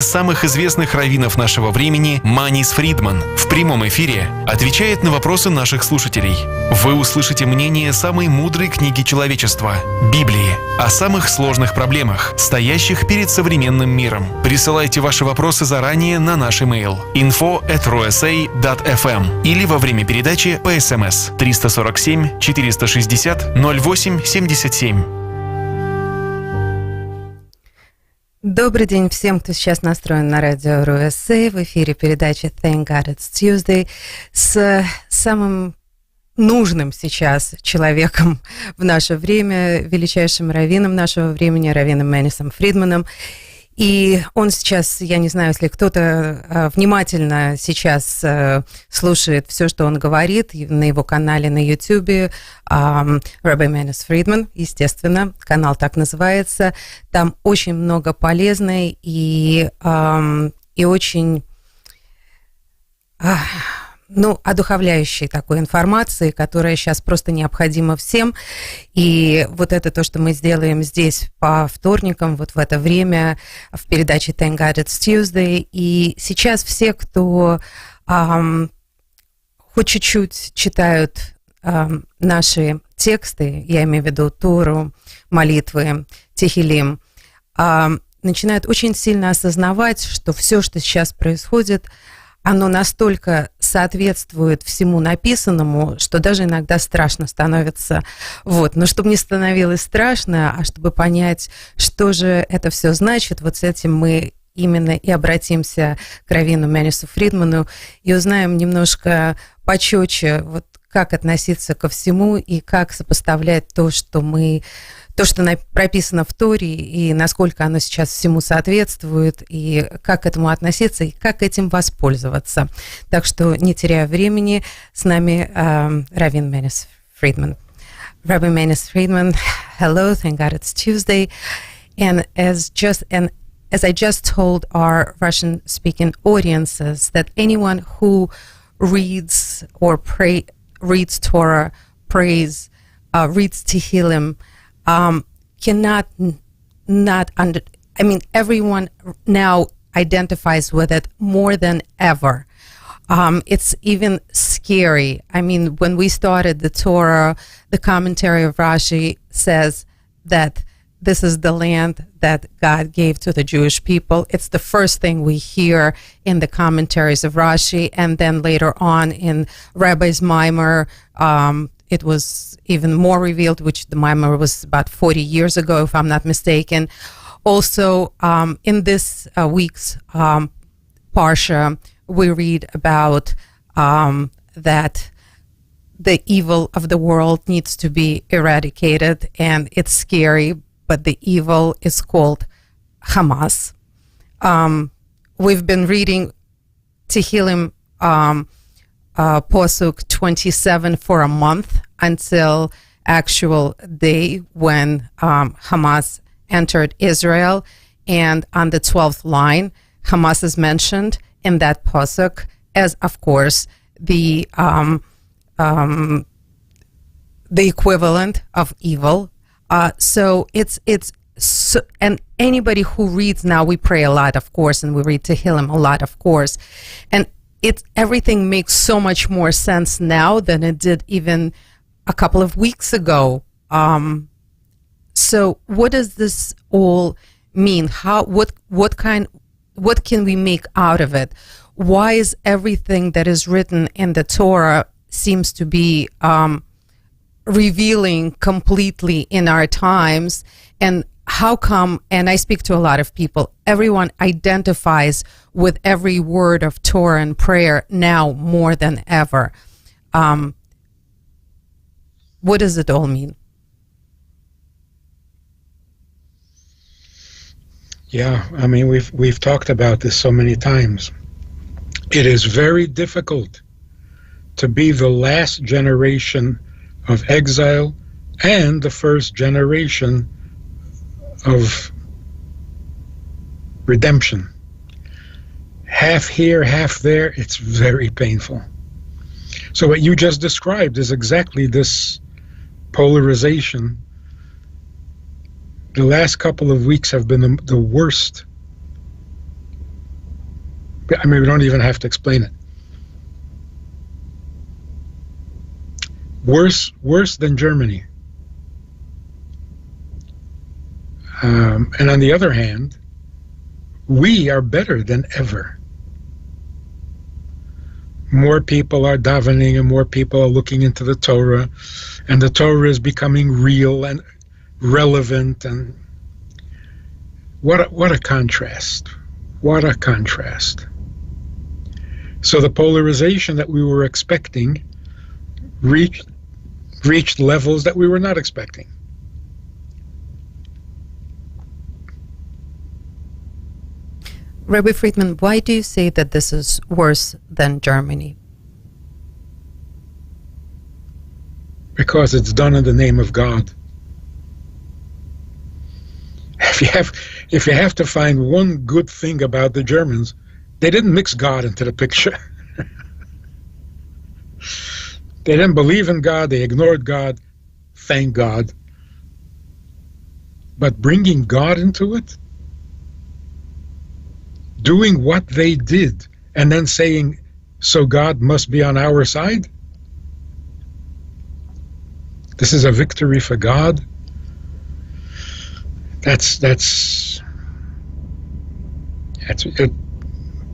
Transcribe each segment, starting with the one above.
Самых известных раввинов нашего времени Манис Фридман в прямом эфире отвечает на вопросы наших слушателей. Вы услышите мнение самой мудрой книги человечества – Библии, о самых сложных проблемах, стоящих перед современным миром. Присылайте ваши вопросы заранее на наш имейл info@rusa.fm или во время передачи по СМС 347 460 08 77. Добрый день всем, кто сейчас настроен на радио РУСА. В эфире передача Thank God It's Tuesday с самым нужным сейчас человеком в наше время, величайшим раввином нашего времени, раввином Манисом Фридманом. И он сейчас, я не знаю, если кто-то внимательно сейчас слушает все, что он говорит на его канале на YouTube, Rabbi Manis Фридман, естественно, канал так называется. Там очень много полезной и очень одуховляющей такой информации, которая сейчас просто необходима всем. И вот это то, что мы сделаем здесь по вторникам, вот в это время, в передаче Thank God It's Tuesday. И сейчас все, кто хоть чуть-чуть читают наши тексты, я имею в виду Тору, молитвы, Техилим, начинают очень сильно осознавать, что все, что сейчас происходит, оно настолько соответствует всему написанному, что даже иногда страшно становится. Вот. Но чтобы не становилось страшно, а чтобы понять, что же это все значит, вот с этим мы именно и обратимся к раввину Манису Фридману и узнаем немножко почетче, вот как относиться ко всему и как сопоставлять то, что прописано в Торе, и насколько оно сейчас всему соответствует, и как к этому относиться, и как этим воспользоваться. Так что, не теряя времени, с нами раввин Манис Фридман. Rabbi Manis Fridman, hello, thank God it's Tuesday. And as I just told our Russian-speaking audiences, that anyone who reads or reads Torah, prays, reads Tehillim, everyone now identifies with it more than ever. It's even scary. I mean, when we started the Torah, the commentary of Rashi says that this is the land that God gave to the Jewish people. It's the first thing we hear in the commentaries of Rashi, and then later on in Rabbi's Mimer, it was even more revealed, which the Mimer was about 40 years ago, if I'm not mistaken. Also, in this week's Parsha, we read about that the evil of the world needs to be eradicated, and it's scary, but the evil is called Hamas. We've been reading Tehillim Posuk 27 for a month until actual day when Hamas entered Israel, and on the 12th line, Hamas is mentioned in that Posuk as, of course, the equivalent of evil. So and anybody who reads now, we pray a lot, of course, and we read Tehillim a lot, of course, and everything makes so much more sense now than it did even a couple of weeks ago. So what does this all mean? What can we make out of it? Why is everything that is written in the Torah seems to be revealing completely in our times? And how come, and I speak to a lot of people, everyone identifies with every word of Torah and prayer now more than ever. What does it all mean? Yeah, I mean, we've talked about this so many times. It is very difficult to be the last generation of exile and the first generation of redemption. Half here, half there, it's very painful. So what you just described is exactly this polarization. The last couple of weeks have been the worst I mean, we don't even have to explain it. Worse than Germany. And on the other hand, we are better than ever. More people are davening and more people are looking into the Torah, and the Torah is becoming real and relevant. And what a contrast. What a contrast. So the polarization that we were expecting reached levels that we were not expecting. Rabbi Fridman, why do you say that this is worse than Germany? Because it's done in the name of God. If you have to find one good thing about the Germans, they didn't mix God into the picture. They didn't believe in God, they ignored God, thank God. But bringing God into it, doing what they did, and then saying, so God must be on our side? This is a victory for God? That's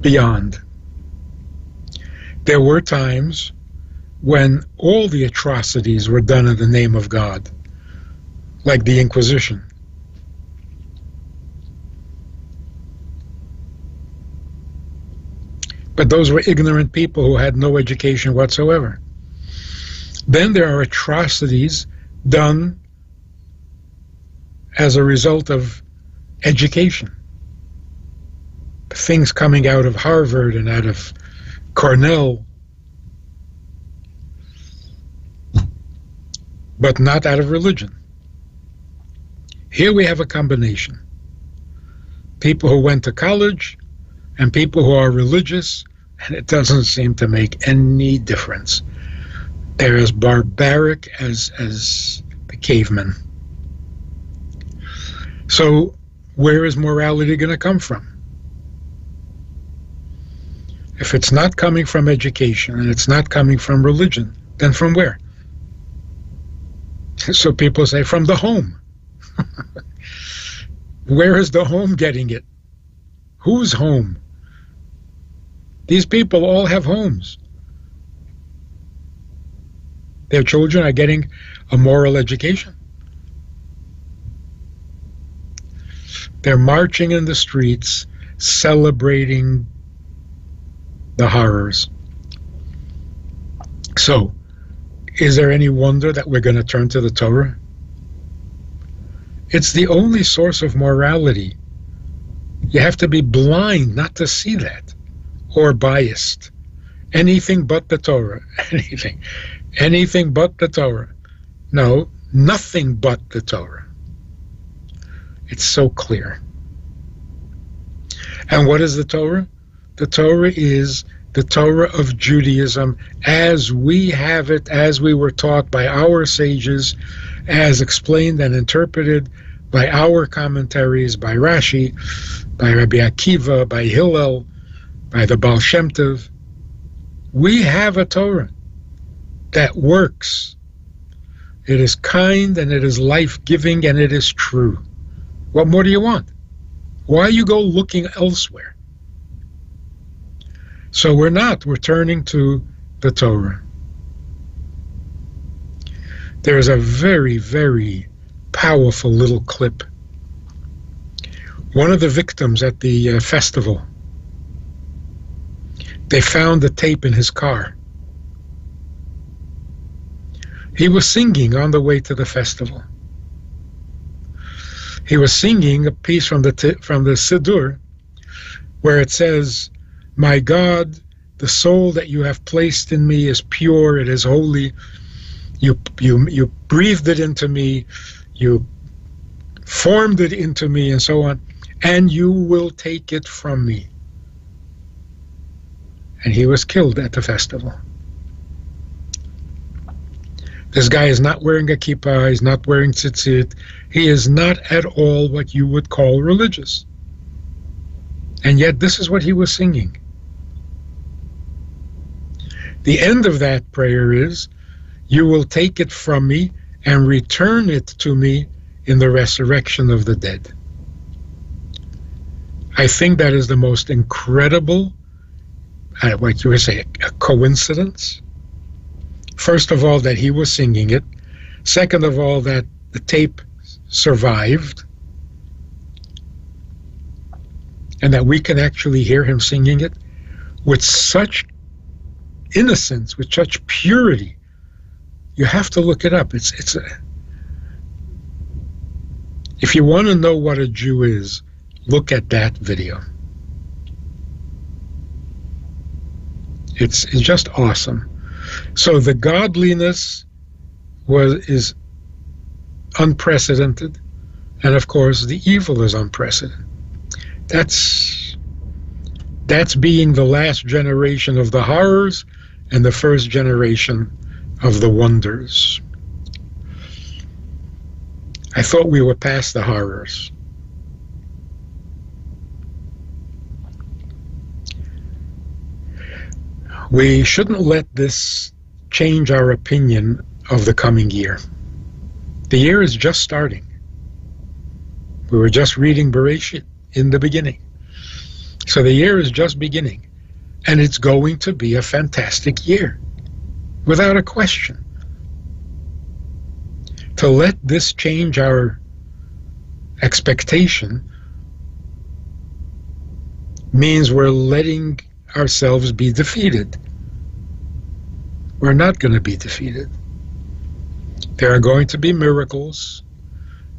beyond. There were times when all the atrocities were done in the name of God, like the Inquisition. But those were ignorant people who had no education whatsoever. Then there are atrocities done as a result of education. Things coming out of Harvard and out of Cornell, but not out of religion. Here we have a combination. People who went to college and people who are religious, and it doesn't seem to make any difference. They're as barbaric as the cavemen. So where is morality going to come from? If it's not coming from education and it's not coming from religion, then from where? So people say, from the home. Where is the home getting it? Whose home? These people all have homes. Their children are getting a moral education. They're marching in the streets, celebrating the horrors. So, is there any wonder that we're going to turn to the Torah? It's the only source of morality. You have to be blind not to see that, or biased. Anything but the Torah. Anything but the Torah. No, nothing but the Torah. It's so clear. And what is the Torah? The Torah is the Torah of Judaism as we have it, as we were taught by our sages, as explained and interpreted by our commentaries, by Rashi, by Rabbi Akiva, by Hillel, by the Baal Shem Tov. We have a Torah that works. It is kind and it is life-giving and it is true. What more do you want? Why you go looking elsewhere? So we're turning to the Torah. There is a very, very powerful little clip. One of the victims at the festival, they found the tape in his car. He was singing on the way to the festival. He was singing a piece from the Siddur where it says, "My God, the soul that you have placed in me is pure, it is holy. You breathed it into me, you formed it into me," and so on, "and you will take it from me." And he was killed at the festival. This guy is not wearing a kippah, he's not wearing tzitzit, he is not at all what you would call religious. And yet this is what he was singing. The end of that prayer is, you will take it from me and return it to me in the resurrection of the dead. I think that is the most incredible, what you would say, a coincidence. First of all, that he was singing it. Second of all, that the tape survived. And that we can actually hear him singing it with such innocence, with such purity. You have to look it up. If you want to know what a Jew is, look at that video. It's just awesome. So the godliness is unprecedented, and of course the evil is unprecedented. That's being the last generation of the horrors and the first generation of the wonders. I thought we were past the horrors. We shouldn't let this change our opinion of the coming year. The year is just starting. We were just reading Bereshit in the beginning. So the year is just beginning. And it's going to be a fantastic year, without a question. To let this change our expectation means we're letting ourselves be defeated. We're not going to be defeated. There are going to be miracles.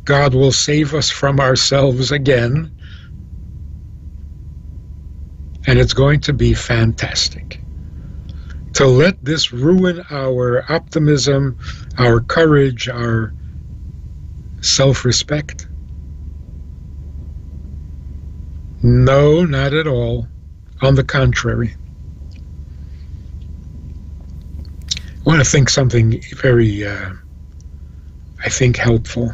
God will save us from ourselves again. And it's going to be fantastic. To let this ruin our optimism, our courage, our self-respect? No, not at all. On the contrary. I want to think something very, helpful.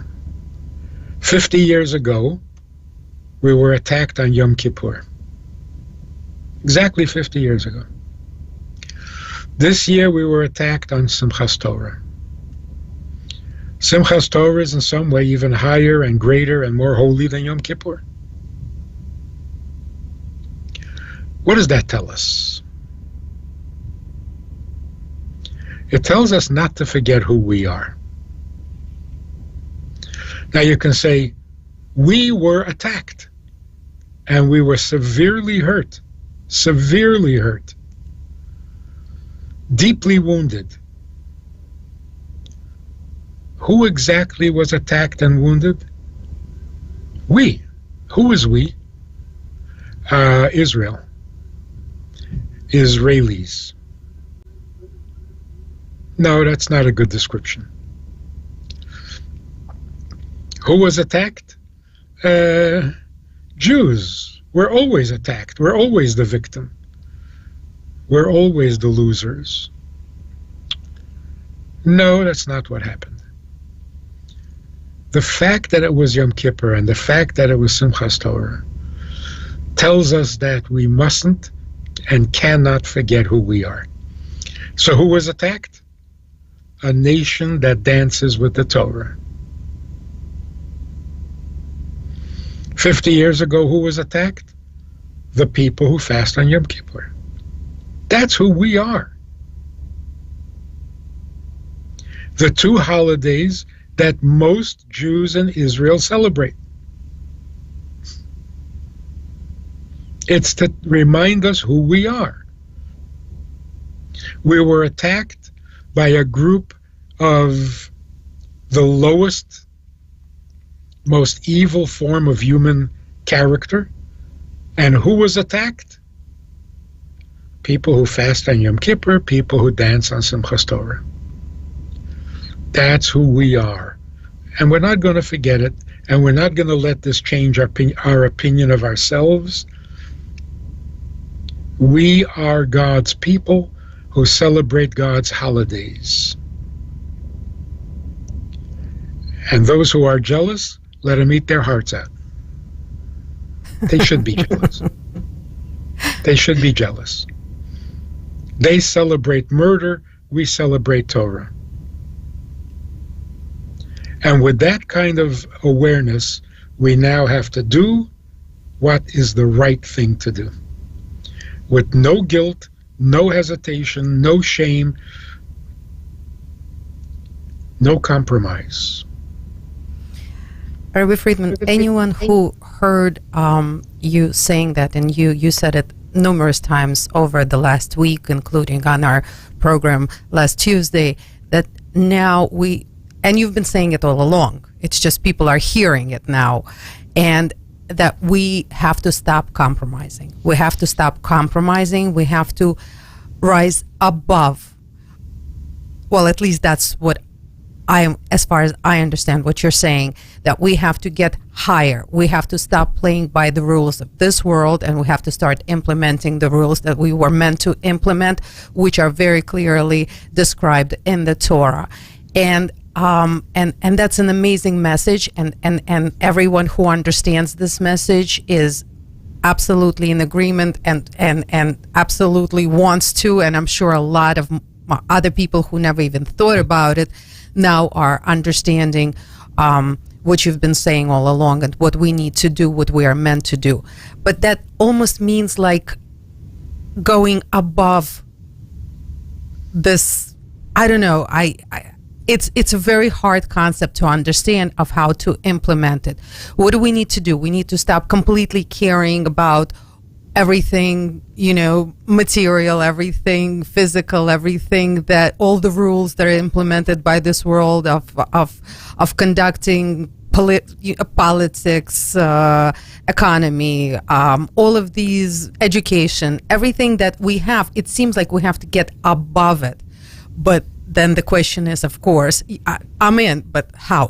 50 years ago, we were attacked on Yom Kippur. Exactly 50 years ago. This year we were attacked on Simchas Torah. Simchas Torah is in some way even higher and greater and more holy than Yom Kippur. What does that tell us? It tells us not to forget who we are. Now you can say, we were attacked and we were severely hurt, deeply wounded. Who exactly was attacked and wounded? We. Who is we? Israel. Israelis. No, that's not a good description. Who was attacked? Jews. We're always attacked. We're always the victim. We're always the losers. No, that's not what happened. The fact that it was Yom Kippur and the fact that it was Simchas Torah tells us that we mustn't and cannot forget who we are. So who was attacked? A nation that dances with the Torah. 50 years ago, who was attacked? The people who fast on Yom Kippur. That's who we are. The two holidays that most Jews in Israel celebrate. It's to remind us who we are. We were attacked by a group of the lowest, most evil form of human character. And who was attacked? People who fast on Yom Kippur, people who dance on Simchas Torah. That's who we are. And we're not going to forget it, and we're not going to let this change our opinion of ourselves. We are God's people who celebrate God's holidays. And those who are jealous, let them eat their hearts out. They should be jealous. They should be jealous. They celebrate murder, we celebrate Torah. And with that kind of awareness, we now have to do what is the right thing to do. With no guilt, no hesitation, no shame, no compromise. Rabbi Fridman, anyone who heard you saying that, and you said it numerous times over the last week, including on our program last Tuesday, that now and you've been saying it all along, it's just people are hearing it now, and that we have to stop compromising. We have to stop compromising. We have to rise above. Well, at least that's what as far as I understand what you're saying, that we have to get higher. We have to stop playing by the rules of this world, and we have to start implementing the rules that we were meant to implement, which are very clearly described in the Torah. And that's an amazing message, and everyone who understands this message is absolutely in agreement and absolutely wants to, and I'm sure a lot of other people who never even thought about it now are understanding what you've been saying all along and what we need to do, what we are meant to do. But that almost means like going above this, I don't know, it's a very hard concept to understand of how to implement it. What do we need to do? We need to stop completely caring about everything, material, everything physical, everything that all the rules that are implemented by this world of conducting politics, economy, all of these, education, everything that we have. It seems like we have to get above it, but then the question is, of course, I'm in, but how?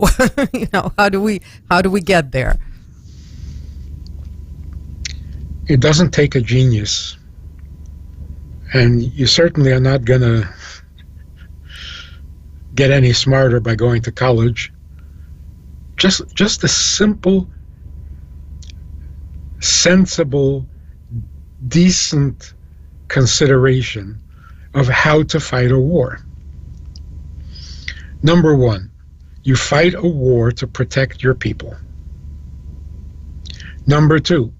How do we get there? It doesn't take a genius, and you certainly are not going to get any smarter by going to college. Just a simple, sensible, decent consideration of how to fight a war. Number one, you fight a war to protect your people. Number two,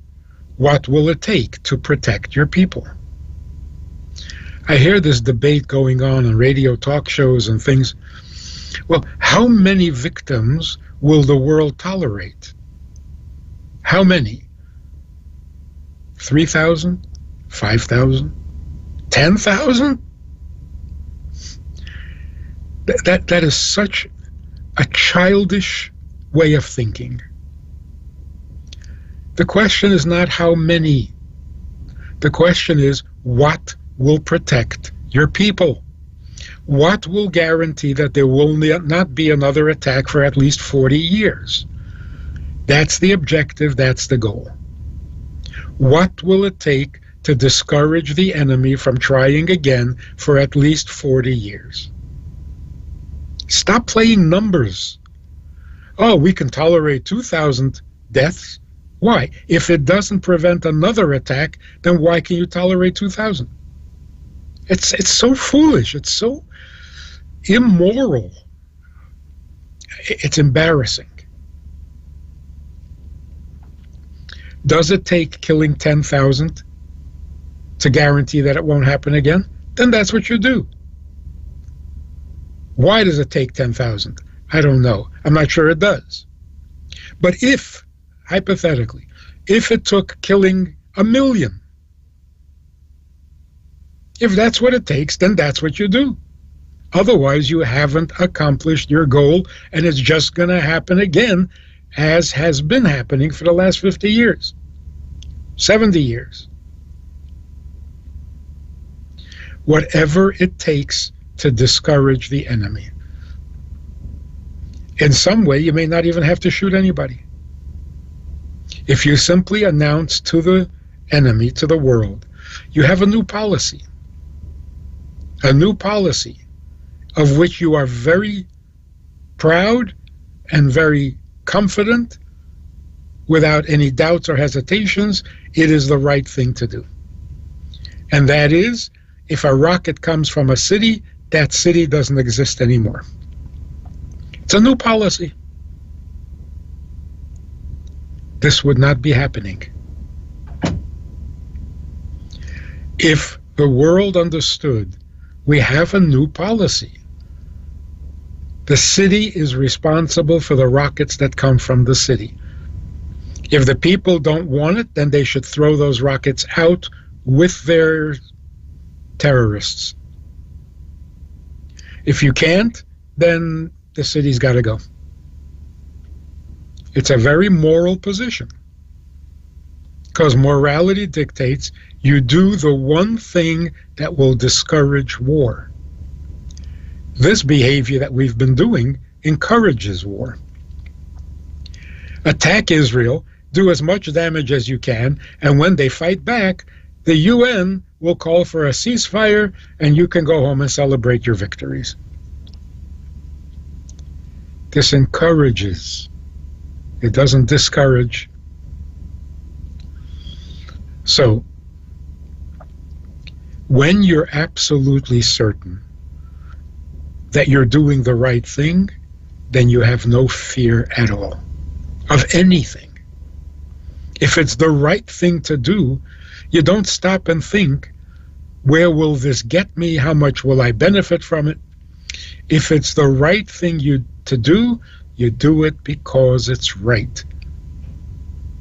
what will it take to protect your people? I hear this debate going on radio talk shows and things. Well, how many victims will the world tolerate? How many? 3,000? 5,000? 10,000? That is such a childish way of thinking. The question is not how many. The question is, what will protect your people? What will guarantee that there will not be another attack for at least 40 years? That's the objective, that's the goal. What will it take to discourage the enemy from trying again for at least 40 years? Stop playing numbers. Oh, we can tolerate 2,000 deaths. Why? If it doesn't prevent another attack, then why can you tolerate 2,000? It's so foolish. It's so immoral. It's embarrassing. Does it take killing 10,000 to guarantee that it won't happen again? Then that's what you do. Why does it take 10,000? I don't know. I'm not sure it does. But if, hypothetically, if it took killing 1 million, if that's what it takes, then that's what you do. Otherwise, you haven't accomplished your goal, and it's just going to happen again, as has been happening for the last 50 years, 70 years. Whatever it takes to discourage the enemy. In some way, you may not even have to shoot anybody. If you simply announce to the enemy, to the world, you have a new policy of which you are very proud and very confident, without any doubts or hesitations, it is the right thing to do. And that is, if a rocket comes from a city, that city doesn't exist anymore. It's a new policy. This would not be happening if the world understood we have a new policy. The city is responsible for the rockets that come from the city. If the people don't want it, then they should throw those rockets out with their terrorists. If you can't, then the city's got to go. It's a very moral position, because morality dictates you do the one thing that will discourage war. This behavior that we've been doing encourages war. Attack Israel, do as much damage as you can, and when they fight back, the UN will call for a ceasefire, and you can go home and celebrate your victories. This encourages. It doesn't discourage. So, when you're absolutely certain that you're doing the right thing, then you have no fear at all of anything. If it's the right thing to do, you don't stop and think, where will this get me? How much will I benefit from it? If it's the right thing to do, you do it because it's right.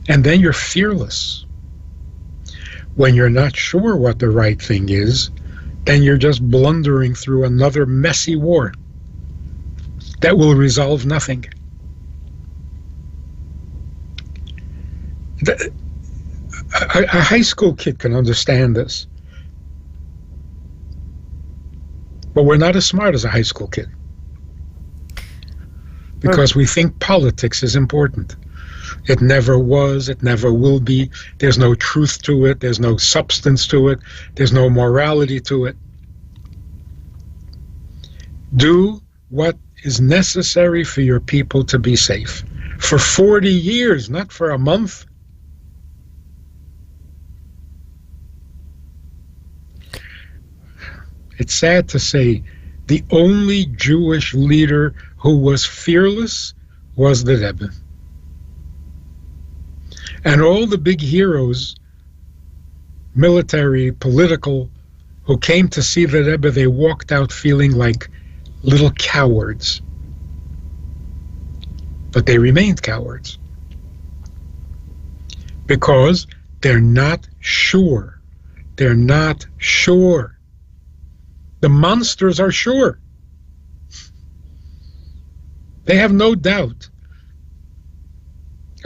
And then you're fearless. When you're not sure what the right thing is, then you're just blundering through another messy war that will resolve nothing. A high school kid can understand this. But we're not as smart as a high school kid, because we think politics is important. It never was, it never will be. There's no truth to it, there's no substance to it, there's no morality to it. Do what is necessary for your people to be safe. For 40 years, not for a month. It's sad to say, the only Jewish leader who was fearless was the Rebbe. And all the big heroes, military, political, who came to see the Rebbe, they walked out feeling like little cowards. But they remained cowards, because they're not sure. They're not sure. The monsters are sure. They have no doubt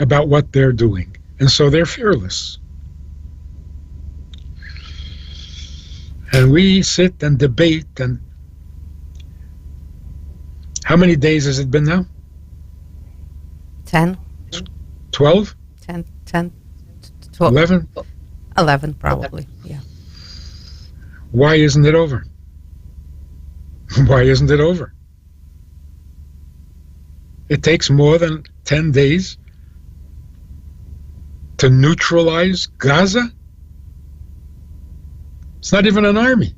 about what they're doing, and so they're fearless. And we sit and debate, and how many days has it been now? 10. 12? 10, 12. 11? 11, probably, yeah. Why isn't it over? Why isn't it over? It takes more than 10 days to neutralize Gaza? It's not even an army.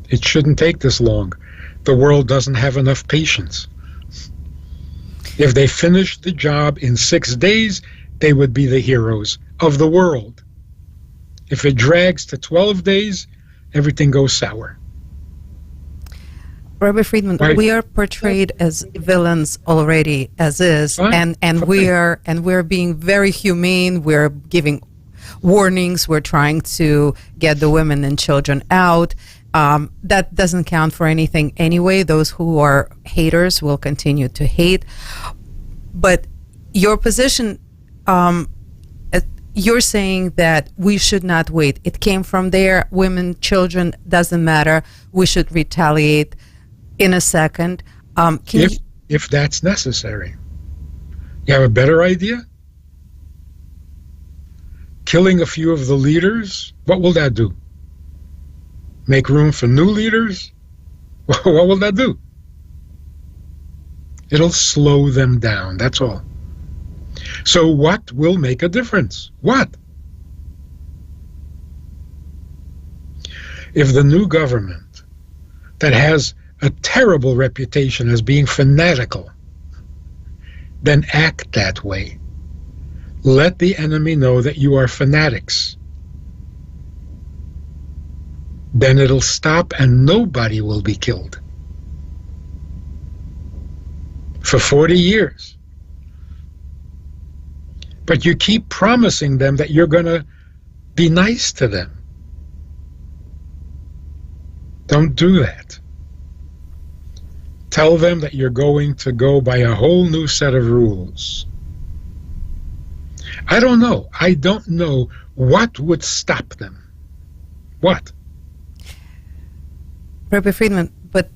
It shouldn't take this long. The world doesn't have enough patience. If they finished the job in 6 days, they would be the heroes of the world. If it drags to 12 days, everything goes sour. Rabbi Fridman, we are portrayed as villains already, as is, and we're being very humane. We're giving warnings. We're trying to get the women and children out. That doesn't count for anything anyway. Those who are haters will continue to hate. But your position, you're saying that we should not wait. It came from there. Women, children, doesn't matter. We should retaliate in a second. If that's necessary. You have a better idea? Killing a few of the leaders, what will that do? Make room for new leaders? What will that do? It'll slow them down, that's all. So what will make a difference? What? If the new government that has a terrible reputation as being fanatical, then act that way. Let the enemy know that you are fanatics. Then it'll stop and nobody will be killed. For 40 years. But you keep promising them that you're going to be nice to them. Don't do that. Tell them that you're going to go by a whole new set of rules. I don't know. I don't know what would stop them. What? Rabbi Fridman, but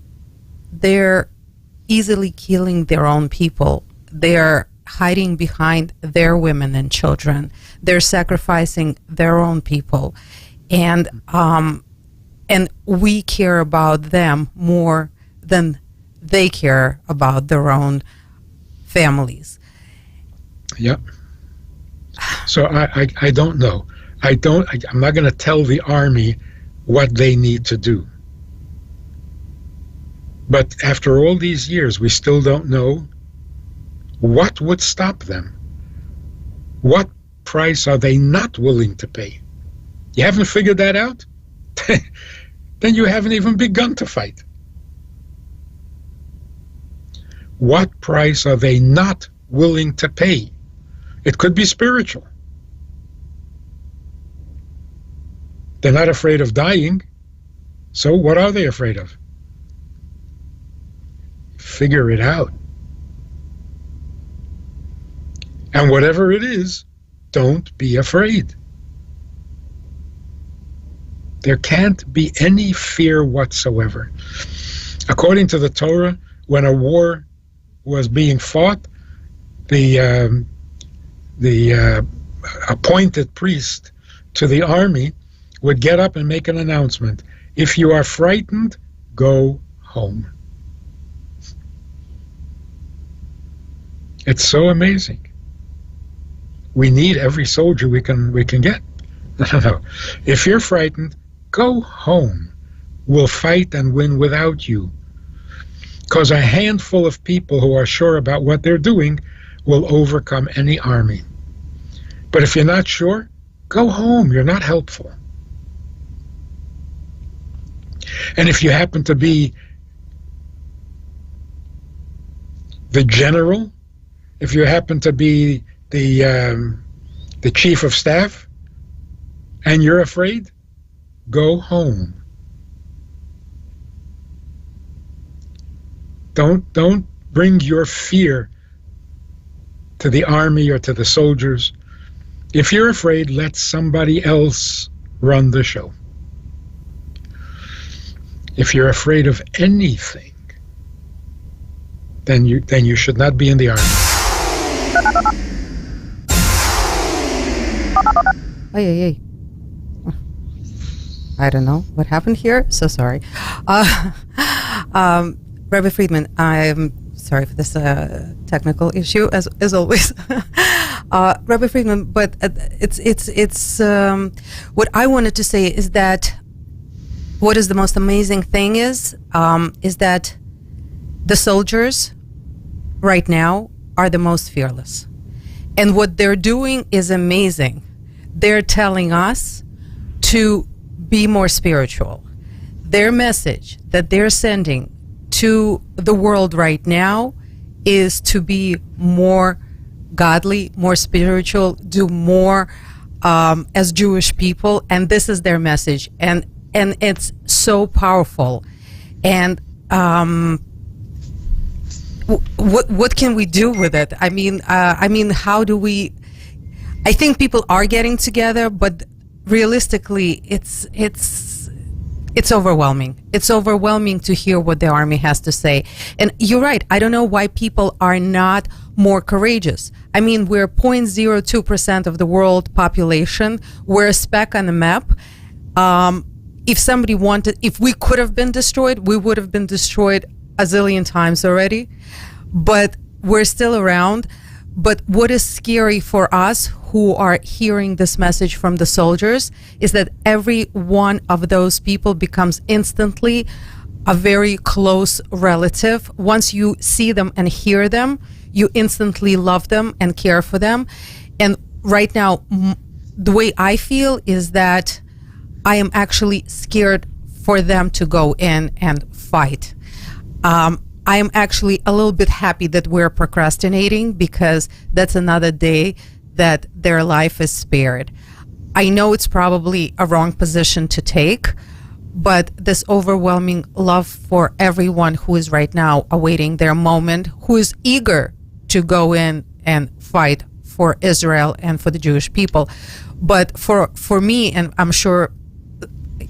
they're easily killing their own people. They're hiding behind their women and children. They're sacrificing their own people. And we care about them more than they care about their own families. Yep. So I don't know. I'm not going to tell the army what they need to do. But after all these years, we still don't know what would stop them. What price are they not willing to pay? You haven't figured that out? Then you haven't even begun to fight. What price are they not willing to pay? It could be spiritual. They're not afraid of dying, so what are they afraid of? Figure it out. And whatever it is, don't be afraid. There can't be any fear whatsoever. According to the Torah, when a war was being fought, the appointed priest to the army would get up and make an announcement. If you are frightened, go home. It's so amazing. We need every soldier we can get. No. If you're frightened, go home. We'll fight and win without you. Because a handful of people who are sure about what they're doing will overcome any army. But if you're not sure, go home. You're not helpful. And if you happen to be the general, if you happen to be the chief of staff, and you're afraid, go home. Don't bring your fear to the army or to the soldiers. If you're afraid, let somebody else run the show. If you're afraid of anything, then you should not be in the army. Ay. I don't know what happened here. So sorry. Rabbi Fridman, I'm sorry for this technical issue, as always. Rabbi Fridman, but it's what I wanted to say is that what is the most amazing thing is that the soldiers right now are the most fearless. And what they're doing is amazing. They're telling us to be more spiritual. Their message that they're sending to the world right now is to be more godly, more spiritual, do more as Jewish people, and this is their message, and it's so powerful. And what can we do with it? I mean, how do we? I think people are getting together, but realistically, it's overwhelming. It's overwhelming to hear what the army has to say. And you're right. I don't know why people are not more courageous. I mean, we're 0.02% of the world population. We're a speck on the map. If we could have been destroyed, we would have been destroyed a zillion times already. But we're still around. But what is scary for us who are hearing this message from the soldiers is that every one of those people becomes instantly a very close relative. Once you see them and hear them, you instantly love them and care for them. And right now, the way I feel is that I am actually scared for them to go in and fight. I am actually a little bit happy that we're procrastinating, because that's another day that their life is spared. I know it's probably a wrong position to take, but this overwhelming love for everyone who is right now awaiting their moment, who is eager to go in and fight for Israel and for the Jewish people. But for me, and I'm sure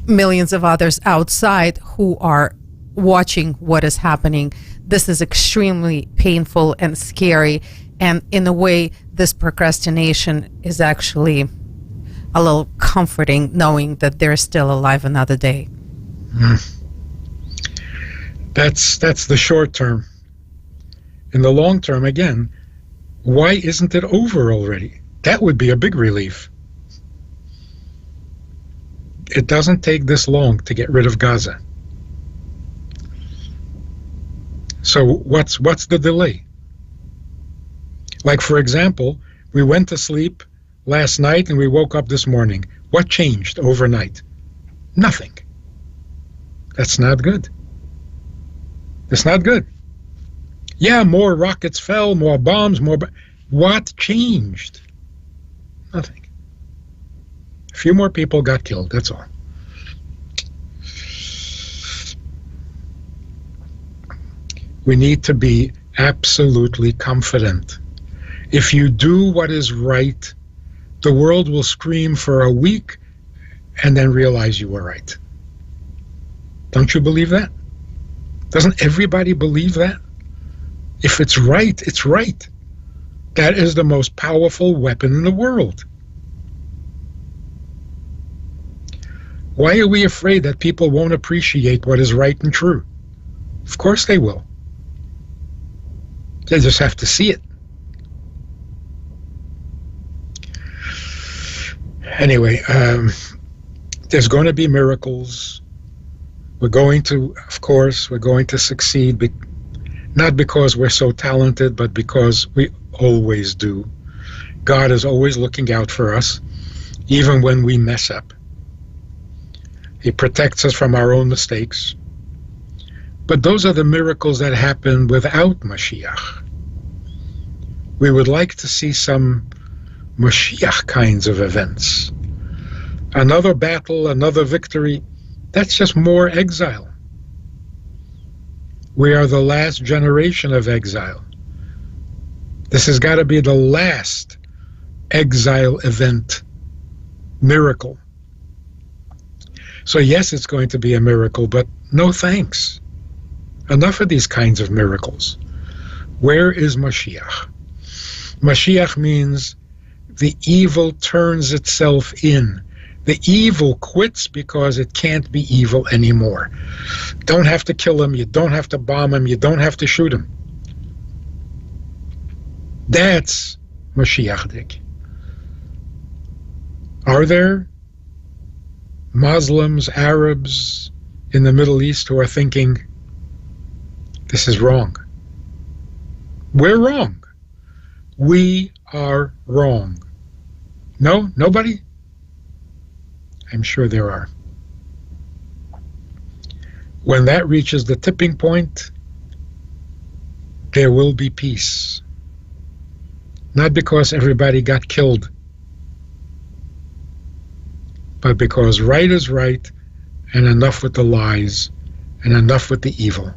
millions of others outside who are watching what is happening, this is extremely painful and scary. And in a way, this procrastination is actually a little comforting, knowing that they're still alive another day. That's the short term. In the long term, again, why isn't it over already? That would be a big relief. It doesn't take this long to get rid of Gaza. So what's the delay? Like, for example, we went to sleep last night and we woke up this morning. What changed overnight? Nothing. That's not good. It's not good. Yeah, more rockets fell, more bombs, what changed? Nothing. A few more people got killed, that's all. We need to be absolutely confident. If you do what is right, the world will scream for a week and then realize you were right. Don't you believe that? Doesn't everybody believe that? If it's right, it's right. That is the most powerful weapon in the world. Why are we afraid that people won't appreciate what is right and true? Of course they will. They just have to see it. Anyway, there's going to be miracles. We're going to succeed, not because we're so talented, but because we always do. God is always looking out for us, even when we mess up. He protects us from our own mistakes. But those are the miracles that happen without Mashiach. We would like to see some Mashiach kinds of events. Another battle, another victory, that's just more exile. We are the last generation of exile. This has got to be the last exile event, miracle. So yes, it's going to be a miracle, but no thanks. Enough of these kinds of miracles. Where is Mashiach? Mashiach means the evil turns itself in. The evil quits because it can't be evil anymore. Don't have to kill him, you don't have to bomb him, you don't have to shoot him. That's Mashiach. Are there Muslims, Arabs in the Middle East who are thinking, this is wrong? We're wrong. We are wrong. No? Nobody? I'm sure there are. When that reaches the tipping point, there will be peace. Not because everybody got killed, but because right is right, and enough with the lies, and enough with the evil.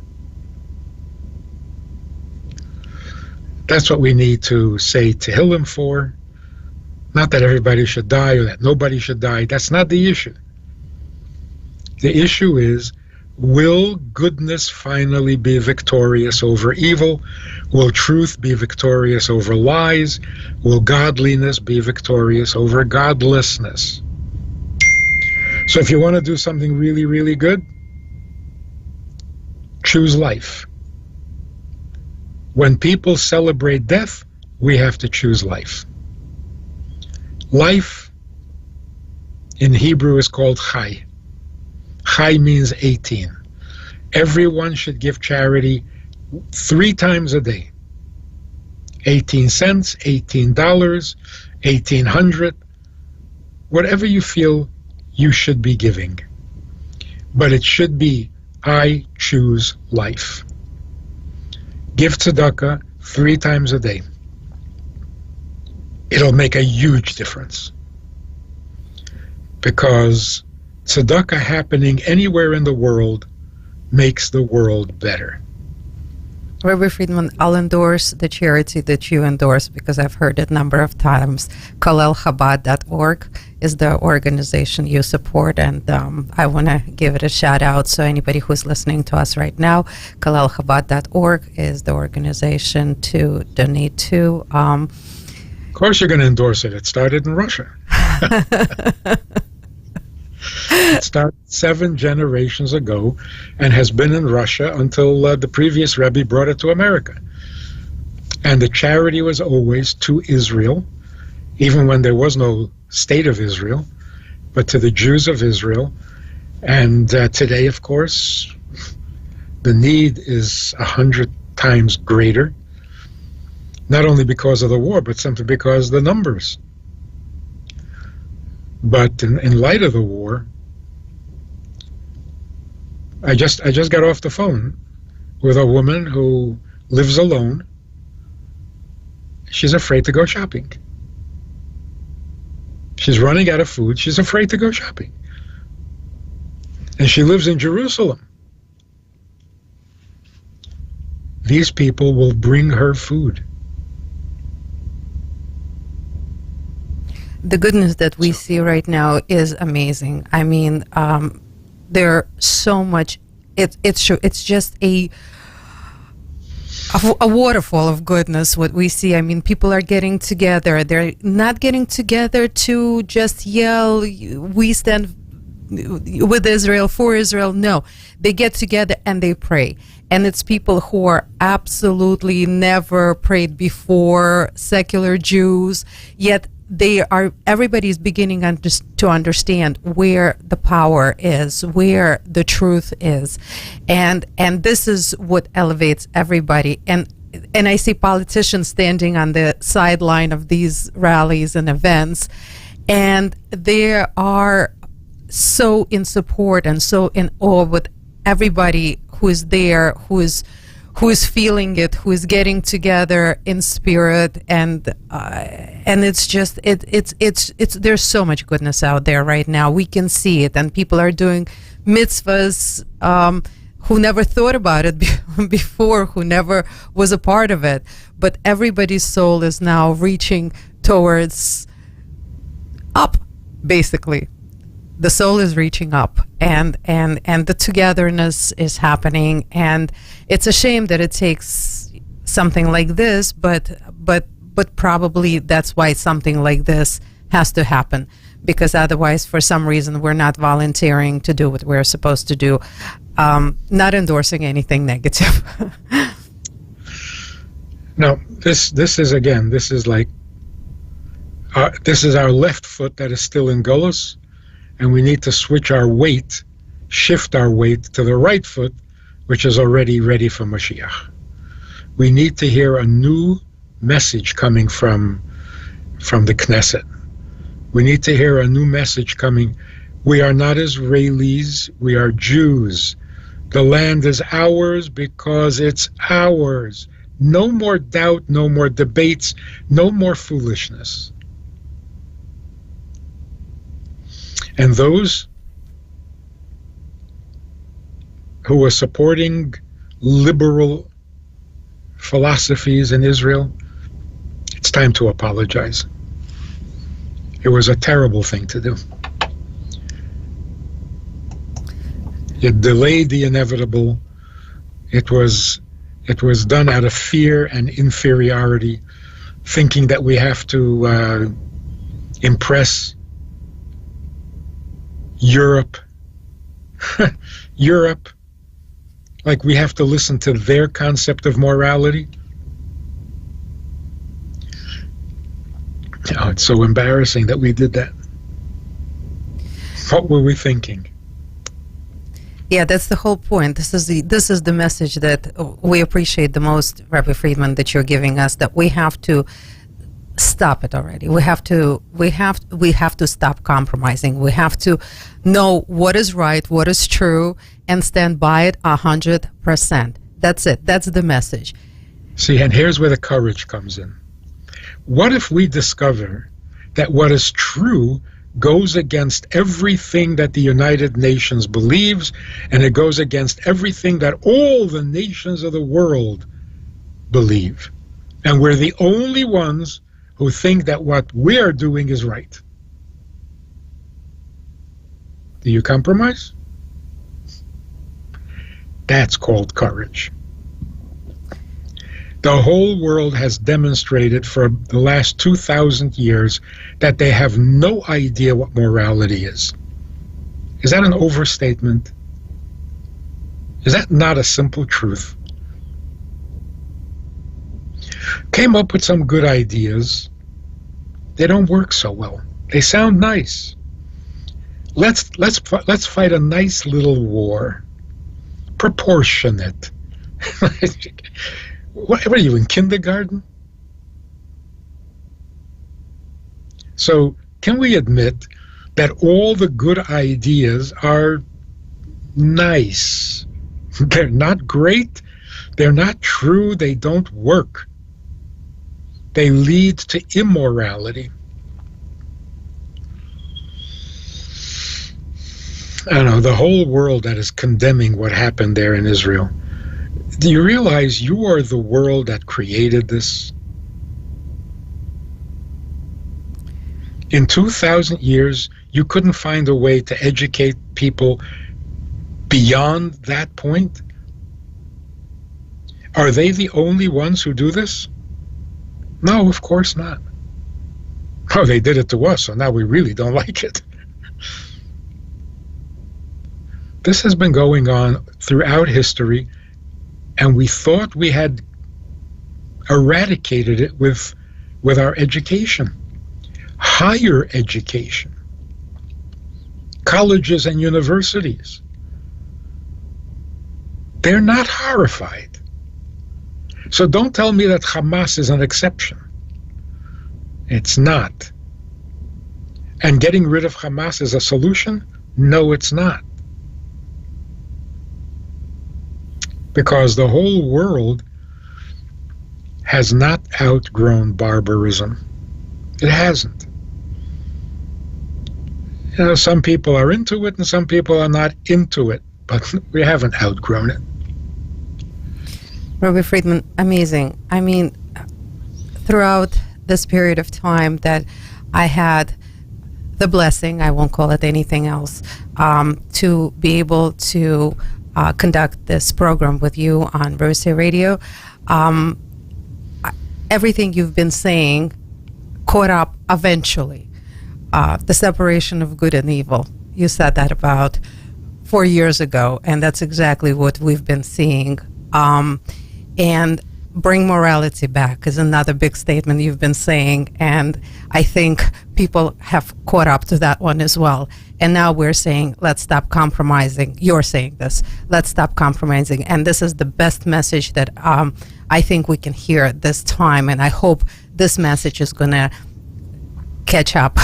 That's what we need to say Tehillim for. Not that everybody should die or that nobody should die. That's not the issue. The issue is, will goodness finally be victorious over evil? Will truth be victorious over lies? Will godliness be victorious over godlessness? So if you want to do something really, really good, choose life. When people celebrate death, we have to choose life. Life in Hebrew is called chai. Chai means 18. Everyone should give charity 3 times a day. 18 cents, $18, 1,800, whatever you feel you should be giving. But it should be, I choose life. Give tzedakah 3 times a day. It'll make a huge difference. Because tzedakah happening anywhere in the world makes the world better. Rabbi Fridman, I'll endorse the charity that you endorse because I've heard it a number of times. KolelChabad.org is the organization you support, and I want to give it a shout out. So anybody who's listening to us right now, KolelChabad.org is the organization to donate to. Of course you're going to endorse it. It started in Russia. It started 7 generations ago and has been in Russia until the previous Rebbe brought it to America. And the charity was always to Israel, even when there was no state of Israel, but to the Jews of Israel. And today, of course, the need is 100 times greater, not only because of the war, but simply because of the numbers. But in light of the war, I just got off the phone with a woman who lives alone. She's afraid to go shopping. She's running out of food. She's afraid to go shopping. And she lives in Jerusalem. These people will bring her food. The goodness that we see right now is amazing. I mean, there's so much. It's just a waterfall of goodness. What we see. I mean, people are getting together. They're not getting together to just yell, "We stand with Israel, for Israel." No, they get together and they pray. And it's people who are absolutely never prayed before, secular Jews, yet everybody's beginning to understand where the power is, where the truth is. And this is what elevates everybody. And I see politicians standing on the sideline of these rallies and events, and they are so in support and so in awe with everybody who is there, who is feeling it, who is getting together in spirit, and it's just it's there's so much goodness out there right now. We can see it, and people are doing mitzvahs who never thought about it before, who never was a part of it. But everybody's soul is now reaching towards up, basically. The soul is reaching up, and the togetherness is happening, and it's a shame that it takes something like this, but probably that's why something like this has to happen, because otherwise, for some reason, we're not volunteering to do what we're supposed to do. Not endorsing anything negative. No, this is our left foot that is still in Golus. And we need to shift our weight to the right foot, which is already ready for Mashiach. We need to hear a new message coming from the Knesset. We need to hear a new message coming. We are not Israelis, we are Jews. The land is ours because it's ours. No more doubt, no more debates, no more foolishness. And those who are supporting liberal philosophies in Israel, it's time to apologize. It was a terrible thing to do. It delayed the inevitable. It was done out of fear and inferiority, thinking that we have to impress Europe, like we have to listen to their concept of morality. Oh, it's so embarrassing that we did that. What were we thinking? Yeah, that's the whole point. This is the message that we appreciate the most, Rabbi Friedman, that you're giving us. That we have to stop it already. We have to stop compromising. We have to know what is right, what is true, and stand by it 100%. That's it. That's the message. See, and here's where the courage comes in. What if we discover that what is true goes against everything that the United Nations believes, and it goes against everything that all the nations of the world believe, and we're the only ones who think that what we're doing is right? Do you compromise? That's called courage. The whole world has demonstrated for the last 2,000 years that they have no idea what morality is. Is that an overstatement? Is that not a simple truth? Came up with some good ideas. They don't work so well. They sound nice. Let's fight a nice little war. Proportionate. What are you, in kindergarten? So can we admit that all the good ideas are nice? They're not great. They're not true. They don't work. They lead to immorality. I don't know, the whole world that is condemning what happened there in Israel. Do you realize you are the world that created this? In 2,000 years, you couldn't find a way to educate people beyond that point? Are they the only ones who do this? No, of course not. Oh, they did it to us, so now we really don't like it. This has been going on throughout history, and we thought we had eradicated it with our education. Higher education. Colleges and universities. They're not horrified. So don't tell me that Hamas is an exception. It's not. And getting rid of Hamas is a solution? No, it's not. Because the whole world has not outgrown barbarism. It hasn't. You know, some people are into it and some people are not into it, but we haven't outgrown it. Rabbi Friedman, amazing. I mean, throughout this period of time that I had the blessing, I won't call it anything else, to be able to conduct this program with you on Teusday Radio. Everything you've been saying caught up eventually. The separation of good and evil. You said that about 4 years ago, and that's exactly what we've been seeing. And bring morality back is another big statement you've been saying, and I think people have caught up to that one as well. And now we're saying, let's stop compromising. You're saying this. Let's stop compromising. And this is the best message that I think we can hear at this time. And I hope this message is going to catch up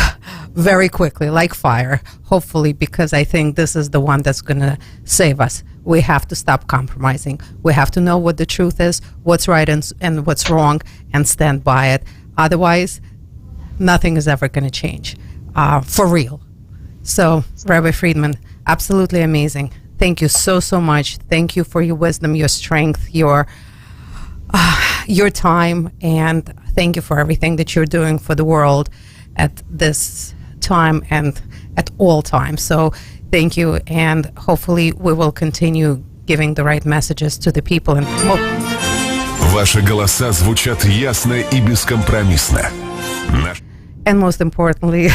very quickly, like fire, hopefully, because I think this is the one that's going to save us. We have to stop compromising. We have to know what the truth is, what's right and what's wrong, and stand by it. Otherwise, nothing is ever going to change, for real. So, Rabbi Friedman, absolutely amazing. Thank you so, so much. Thank you for your wisdom, your strength, your time, and thank you for everything that you're doing for the world at this time and at all times. So thank you, and hopefully we will continue giving the right messages to the people. Ваши голоса звучат ясно и бескомпромиссно. And most importantly,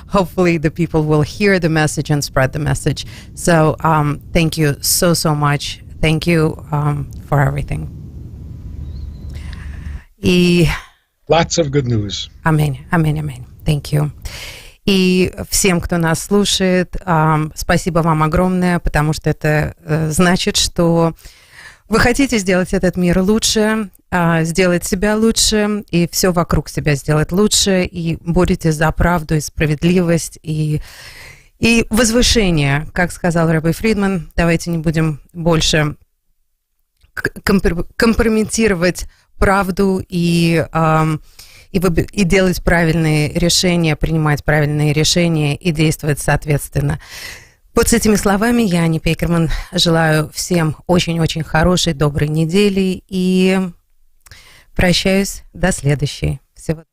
hopefully the people will hear the message and spread the message. So thank you so, so much. Thank you for everything. И Lots of good news. Аминь, аминь, аминь. Thank you. И всем, кто нас слушает, спасибо вам огромное, потому что это значит, что вы хотите сделать этот мир лучше, сделать себя лучше, и все вокруг себя сделать лучше, и боретесь за правду и справедливость, и возвышение. Как сказал Рабби Фридман, давайте не будем больше компрометировать правду и делать правильные решения, принимать правильные решения и действовать соответственно. Вот с этими словами я, Ани Пекерман, желаю всем очень-очень хорошей, доброй недели и прощаюсь до следующей. Всего